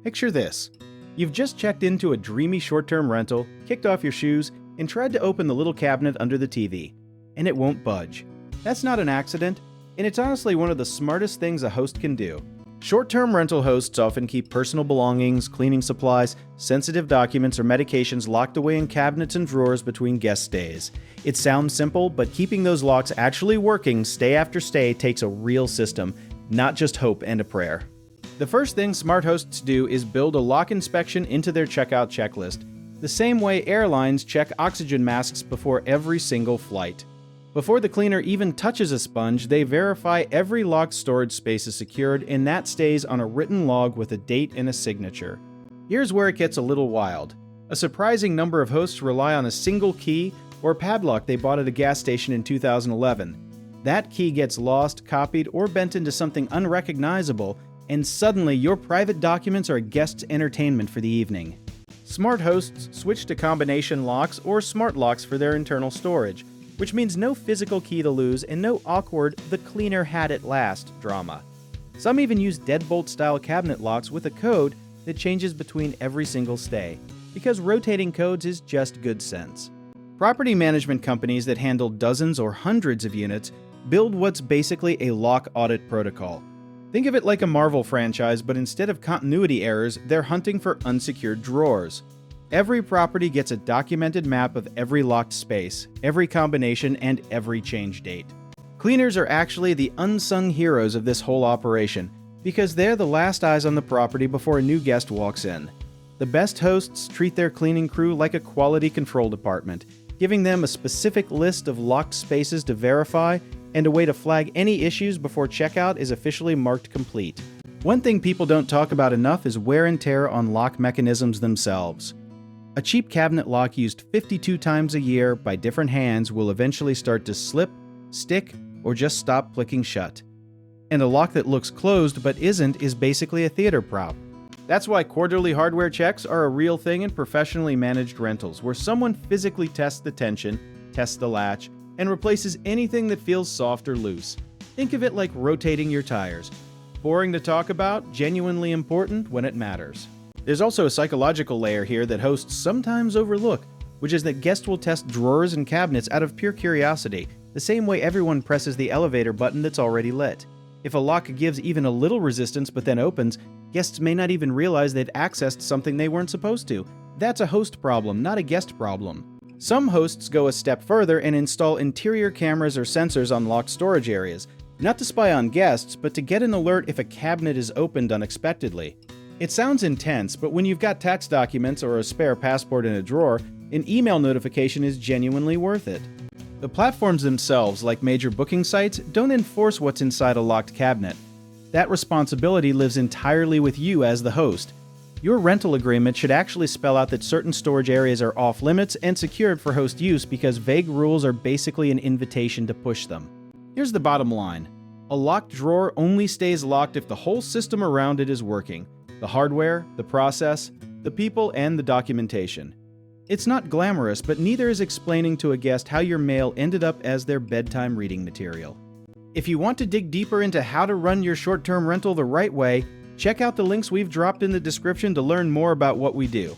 Picture this. You've just checked into a dreamy short-term rental, kicked off your shoes, and tried to open the little cabinet under the TV, and it won't budge. That's not an accident, and it's honestly one of the smartest things a host can do. Short-term rental hosts often keep personal belongings, cleaning supplies, sensitive documents, or medications locked away in cabinets and drawers between guest stays. It sounds simple, but keeping those locks actually working stay after stay takes a real system, not just hope and a prayer. The first thing smart hosts do is build a lock inspection into their checkout checklist, the same way airlines check oxygen masks before every single flight. Before the cleaner even touches a sponge, they verify every locked storage space is secured, and that stays on a written log with a date and a signature. Here's where it gets a little wild. A surprising number of hosts rely on a single key or padlock they bought at a gas station in 2011. That key gets lost, copied, or bent into something unrecognizable, and suddenly your private documents are a guest's entertainment for the evening. Smart hosts switch to combination locks or smart locks for their internal storage, which means no physical key to lose and no awkward "the cleaner had it last" drama. Some even use deadbolt-style cabinet locks with a code that changes between every single stay, because rotating codes is just good sense. Property management companies that handle dozens or hundreds of units build what's basically a lock audit protocol. Think of it like a Marvel franchise, but instead of continuity errors, they're hunting for unsecured drawers. Every property gets a documented map of every locked space, every combination, and every change date. Cleaners are actually the unsung heroes of this whole operation, because they're the last eyes on the property before a new guest walks in. The best hosts treat their cleaning crew like a quality control department, giving them a specific list of locked spaces to verify and a way to flag any issues before checkout is officially marked complete. One thing people don't talk about enough is wear and tear on lock mechanisms themselves. A cheap cabinet lock used 52 times a year by different hands will eventually start to slip, stick, or just stop clicking shut. And a lock that looks closed but isn't is basically a theater prop. That's why quarterly hardware checks are a real thing in professionally managed rentals, where someone physically tests the tension, tests the latch, and replaces anything that feels soft or loose. Think of it like rotating your tires. Boring to talk about, genuinely important when it matters. There's also a psychological layer here that hosts sometimes overlook, which is that guests will test drawers and cabinets out of pure curiosity, the same way everyone presses the elevator button that's already lit. If a lock gives even a little resistance but then opens, guests may not even realize they'd accessed something they weren't supposed to. That's a host problem, not a guest problem. Some hosts go a step further and install interior cameras or sensors on locked storage areas, not to spy on guests, but to get an alert if a cabinet is opened unexpectedly. It sounds intense, but when you've got tax documents or a spare passport in a drawer, an email notification is genuinely worth it. The platforms themselves, like major booking sites, don't enforce what's inside a locked cabinet. That responsibility lives entirely with you as the host. Your rental agreement should actually spell out that certain storage areas are off limits and secured for host use, because vague rules are basically an invitation to push them. Here's the bottom line. A locked drawer only stays locked if the whole system around it is working. The hardware, the process, the people, and the documentation. It's not glamorous, but neither is explaining to a guest how your mail ended up as their bedtime reading material. If you want to dig deeper into how to run your short-term rental the right way, check out the links we've dropped in the description to learn more about what we do.